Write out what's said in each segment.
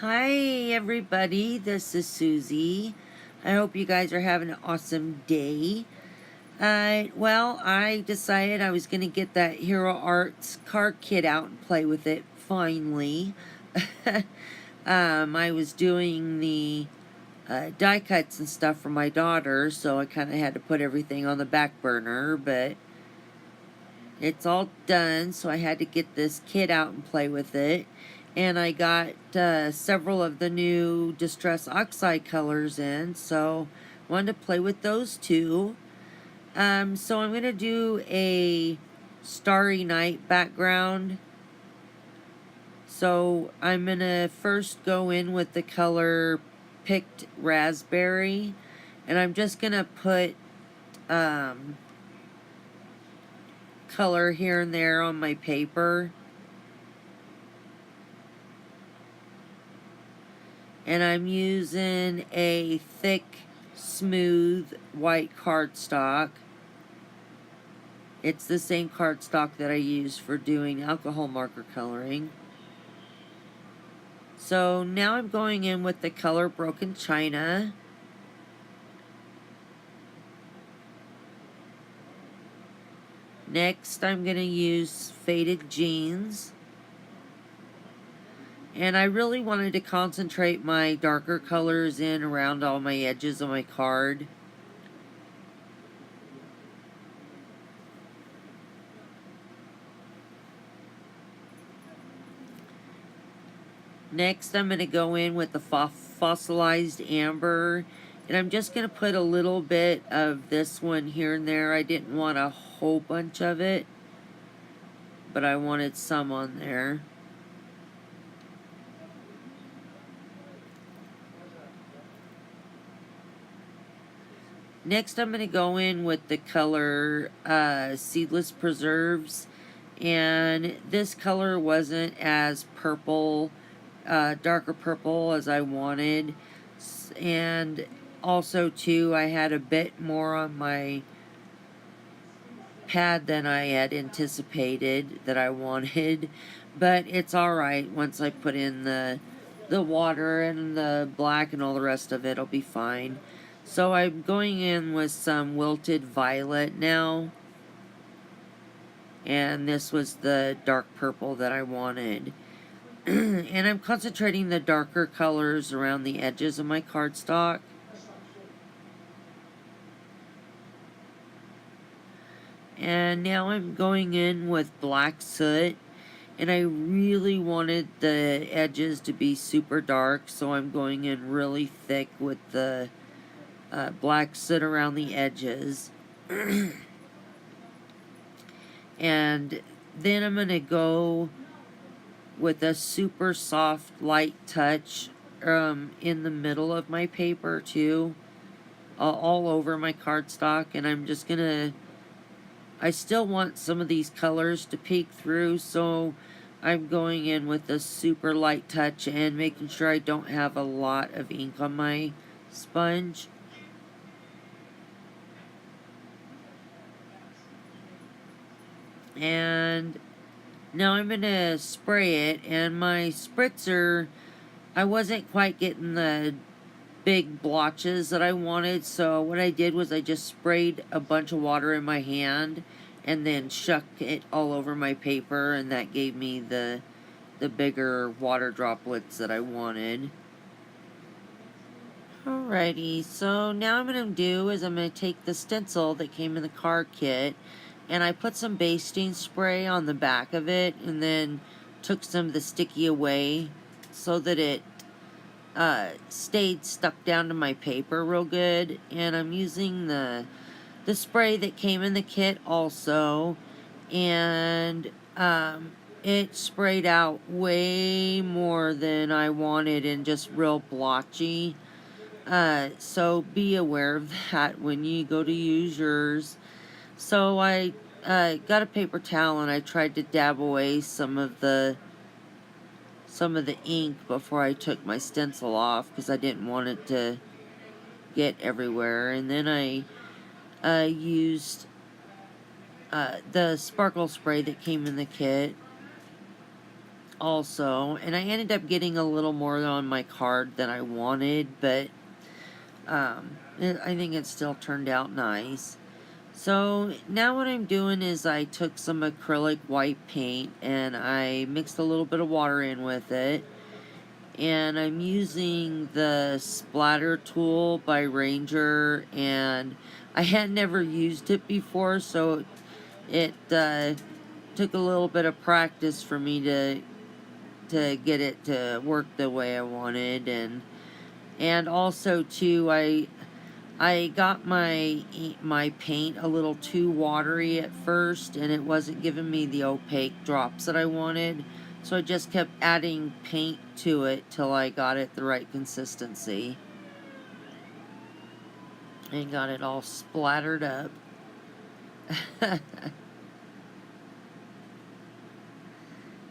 Hi everybody, this is Susie. I hope you guys are having an awesome day. Well, I decided I was going to get that Hero Arts card kit out and play with it finally. I was doing the die cuts and stuff for my daughter, so I kind of had to put everything on the back burner, but it's all done, so I had to get this kit out and play with it. And I got several of the new Distress Oxide colors in, so I wanted to play with those too. So I'm going to do a Starry Night background. So I'm going to first go in with the color Picked Raspberry, and I'm just going to put color here and there on my paper. And I'm using a thick, smooth, white cardstock. It's the same cardstock that I use for doing alcohol marker coloring. So now I'm going in with the color Broken China. Next, I'm going to use Faded Jeans. And I really wanted to concentrate my darker colors in around all my edges of my card. Next, I'm going to go in with the fossilized amber. And I'm just going to put a little bit of this one here and there. I didn't want a whole bunch of it, but I wanted some on there. Next, I'm going to go in with the color Seedless Preserves. And this color wasn't as purple, darker purple as I wanted. And also, too, I had a bit more on my pad than I had anticipated that I wanted. But it's alright. Once I put in the water and the black and all the rest of it, it'll be fine. So I'm going in with some Wilted Violet now. And this was the dark purple that I wanted. And I'm concentrating the darker colors around the edges of my cardstock. And now I'm going in with Black Soot. And I really wanted the edges to be super dark, so I'm going in really thick with the black soot around the edges. And then I'm going to go with a super soft light touch in the middle of my paper too, all over my cardstock. And I'm just going to, I still want some of these colors to peek through, so I'm going in with a super light touch and making sure I don't have a lot of ink on my sponge. And now I'm going to spray it, and my spritzer, I wasn't quite getting the big blotches that I wanted, so what I did was I just sprayed a bunch of water in my hand and then shook it all over my paper, and that gave me the bigger water droplets that I wanted. Alrighty, so now what I'm going to do is I'm going to take the stencil that came in the card kit, and I put some basting spray on the back of it, and then took some of the sticky away so that it stayed stuck down to my paper real good. And I'm using the spray that came in the kit also, and it sprayed out way more than I wanted and just real blotchy. So be aware of that when you go to use yours. So I got a paper towel and I tried to dab away some of the ink before I took my stencil off, because I didn't want it to get everywhere. And then I used the sparkle spray that came in the kit. also, and I ended up getting a little more on my card than I wanted, but I think it still turned out nice. So now what I'm doing is I took some acrylic white paint and I mixed a little bit of water in with it, and I'm using the splatter tool by Ranger, and I had never used it before, so it took a little bit of practice for me to get it to work the way I wanted. And also too, I got my paint a little too watery at first, and it wasn't giving me the opaque drops that I wanted, so I just kept adding paint to it till I got it the right consistency and got it all splattered up.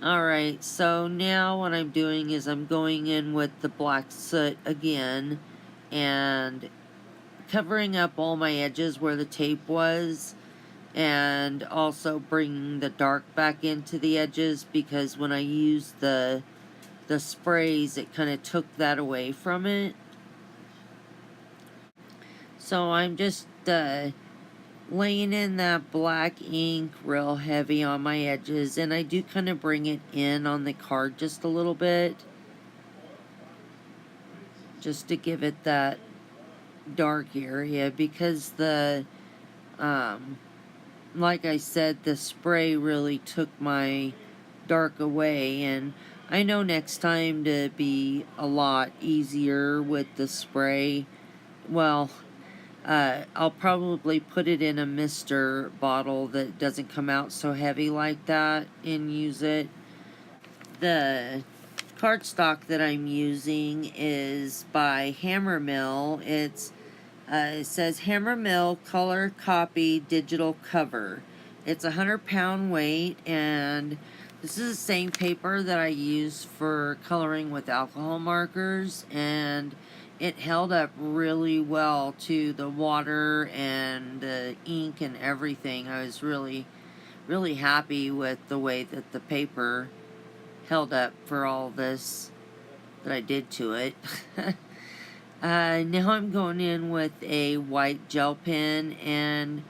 Alright, so now what I'm doing is I'm going in with the black soot again and covering up all my edges where the tape was, and also bringing the dark back into the edges, because when I used the sprays, it kind of took that away from it. So I'm just laying in that black ink real heavy on my edges, and I do kind of bring it in on the card just a little bit, just to give it that dark area, because like I said, the spray really took my dark away, and I know next time to be a lot easier with the spray. Well, I'll probably put it in a mister bottle that doesn't come out so heavy like that and use it. The cardstock that I'm using is by Hammermill. It says Hammermill Color Copy Digital Cover. It's 100-pound weight, and this is the same paper that I use for coloring with alcohol markers, and it held up really well to the water and the ink and everything. I was really, really happy with the way that the paper held up for all this that I did to it. Now I'm going in with a white gel pen and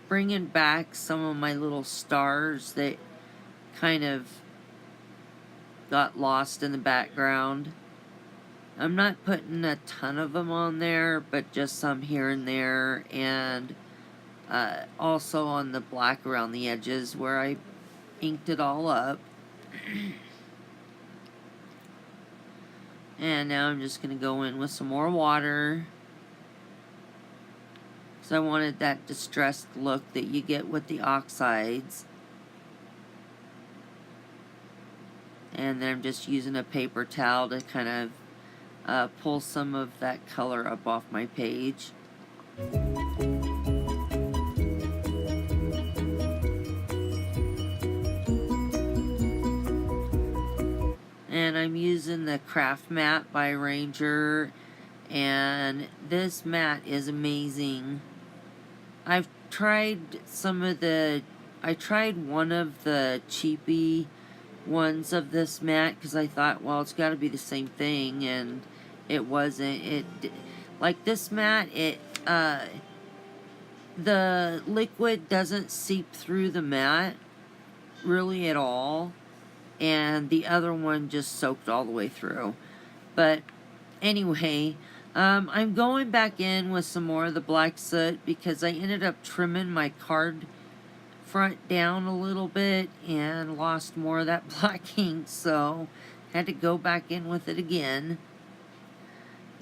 bringing back some of my little stars that kind of got lost in the background. I'm not putting a ton of them on there, but just some here and there, and also on the black around the edges where I inked it all up. And now I'm just going to go in with some more water, because I wanted that distressed look that you get with the oxides. And then I'm just using a paper towel to kind of pull some of that color up off my page. And I'm using the craft mat by Ranger, and this mat is amazing. I've tried I tried one of the cheapy ones of this mat, because I thought, well, it's got to be the same thing, and it wasn't. Like this mat, the liquid doesn't seep through the mat really at all, and the other one just soaked all the way through. But anyway, I'm going back in with some more of the black soot, because I ended up trimming my card front down a little bit and lost more of that black ink, so had to go back in with it again.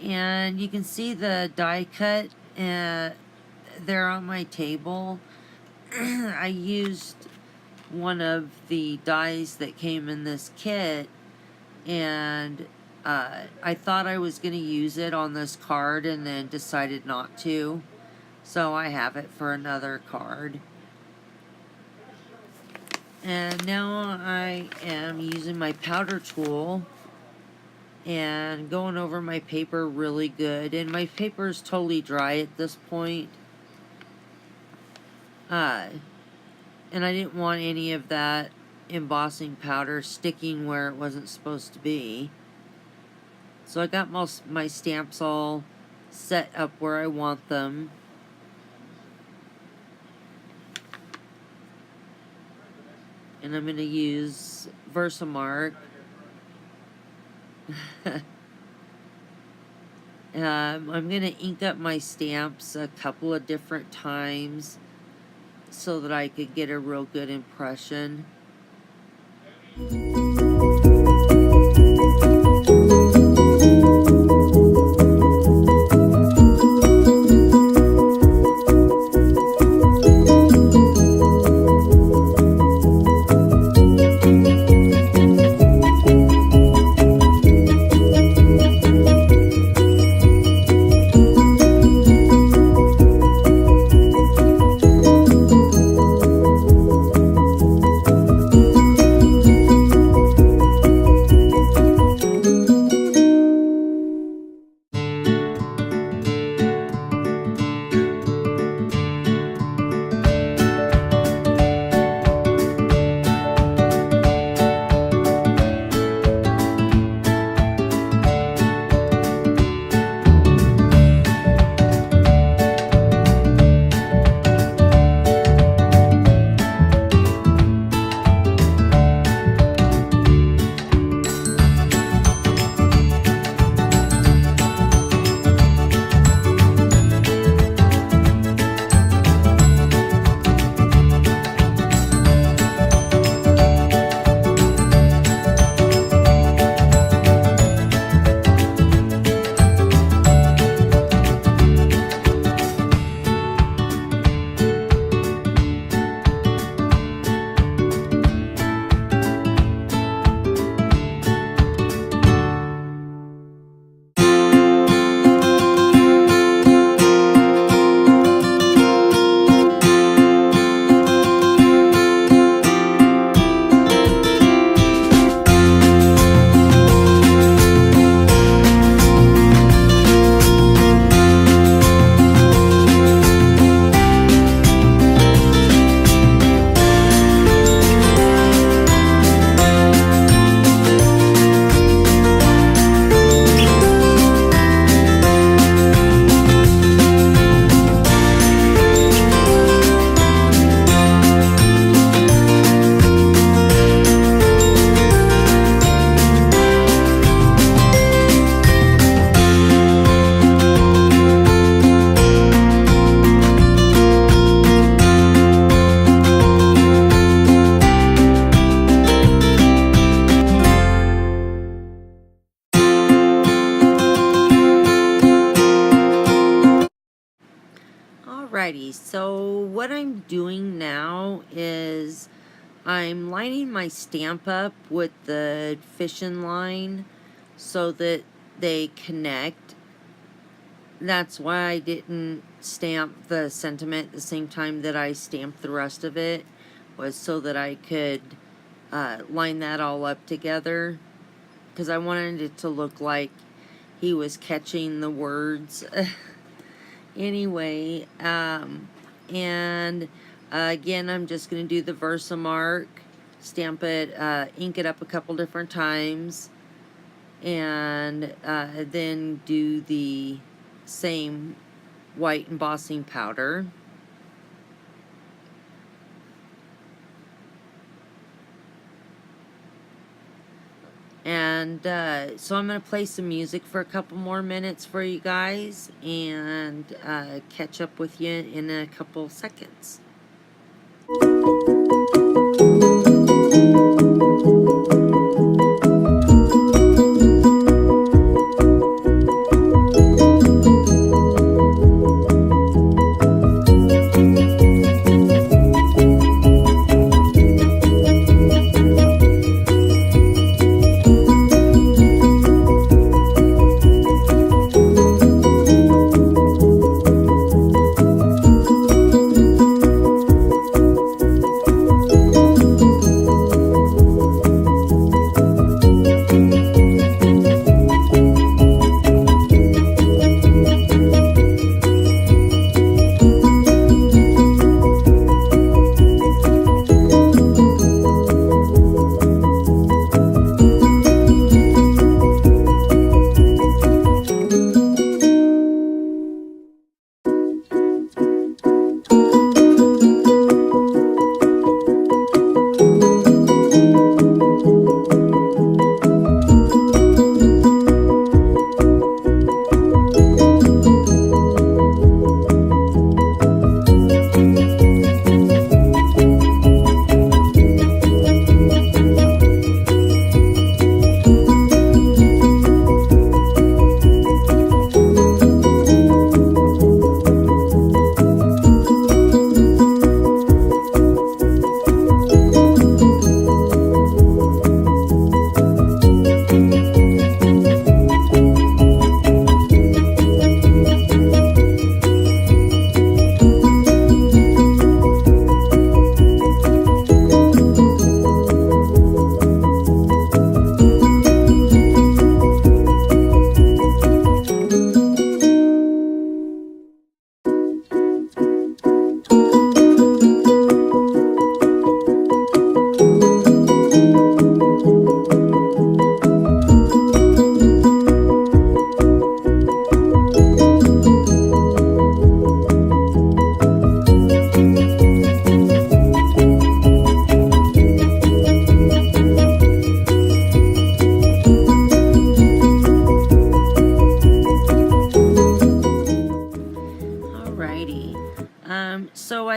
And you can see the die cut there on my table. I used one of the dies that came in this kit, and I thought I was going to use it on this card and then decided not to, so I have it for another card. And now I am using my powder tool and going over my paper really good, and my paper is totally dry at this point. And I didn't want any of that embossing powder sticking where it wasn't supposed to be. So I got most my stamps all set up where I want them. And I'm going to use Versamark. I'm going to ink up my stamps a couple of different times so that I could get a real good impression. Alrighty, so what I'm doing now is I'm lining my stamp up with the fishing line so that they connect. That's why I didn't stamp the sentiment at the same time that I stamped the rest of it, was so that I could line that all up together, because I wanted it to look like he was catching the words. Anyway, and again, I'm just going to do the Versamark, stamp it, ink it up a couple different times, and then do the same white embossing powder. And so I'm going to play some music for a couple more minutes for you guys, and catch up with you in a couple seconds.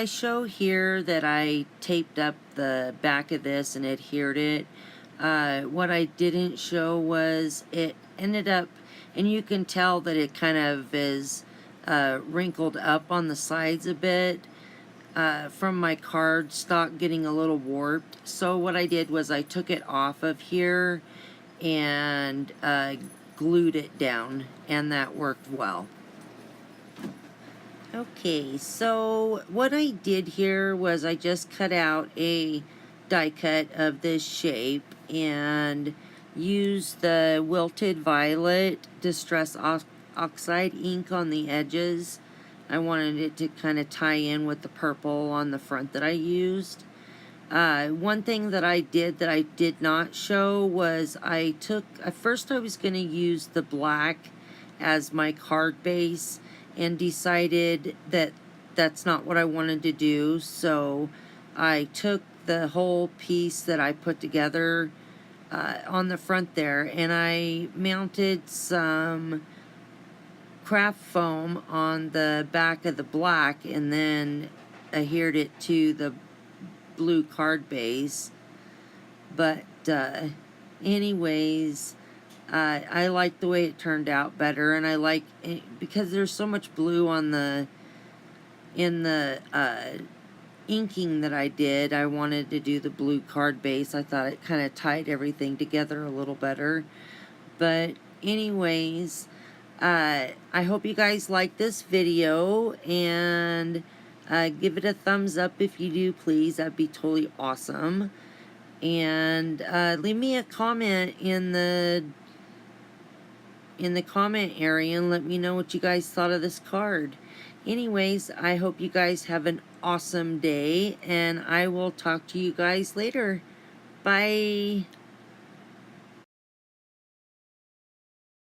show here that I taped up the back of this and adhered it. What I didn't show was it ended up, and you can tell that it kind of is wrinkled up on the sides a bit from my cardstock getting a little warped. So what I did was I took it off of here and glued it down, and that worked well. Okay, so what I did here was I just cut out a die cut of this shape and used the Wilted Violet Distress Oxide ink on the edges. I wanted it to kind of tie in with the purple on the front that I used. One thing that I did not show was at first I was going to use the black as my card base and decided that that's not what I wanted to do. So I took the whole piece that I put together on the front there and I mounted some craft foam on the back of the black and then adhered it to the blue card base. But anyways, I like the way it turned out better, and I like it because there's so much blue on in the inking that I did. I wanted to do the blue card base. I thought it kind of tied everything together a little better. But anyways, I hope you guys like this video, and give it a thumbs up if you do, please. That'd be totally awesome. And leave me a comment in the comment area and let me know what you guys thought of this card. Anyways, I hope you guys have an awesome day, and I will talk to you guys later. Bye.